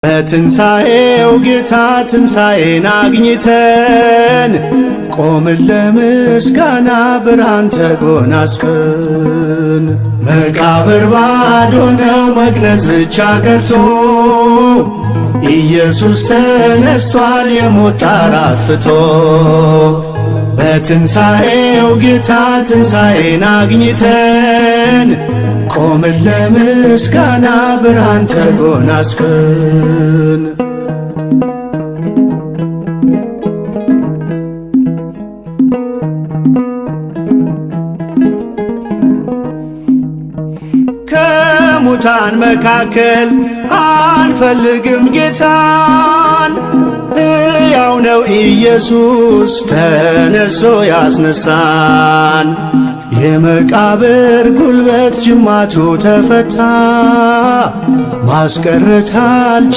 በትንሣኤው ጌታ ትንሣኤን አግኝተን ቆምን ለምስጋና ብርሃን ተጎናጽፈን። መቃብር ባዶ ነው መግነዝ ብቻ ቀርቶ ኢየሱስ ተነስቷል የሞት ጣር አጥፍቶ። በትንሣኤው ጌታ ትንሣኤን አግኝተን ቆምን ለምስጋና ብርሃን ተጎናጽፈን። ከሙታን መካከል አንፈልግም ጌታን፣ ሕያው ነው ኢየሱስ ተነሶ ያስነሳን። የመቃብር ጉልበት ጅማቱ ተፈታ፣ ማስቀረት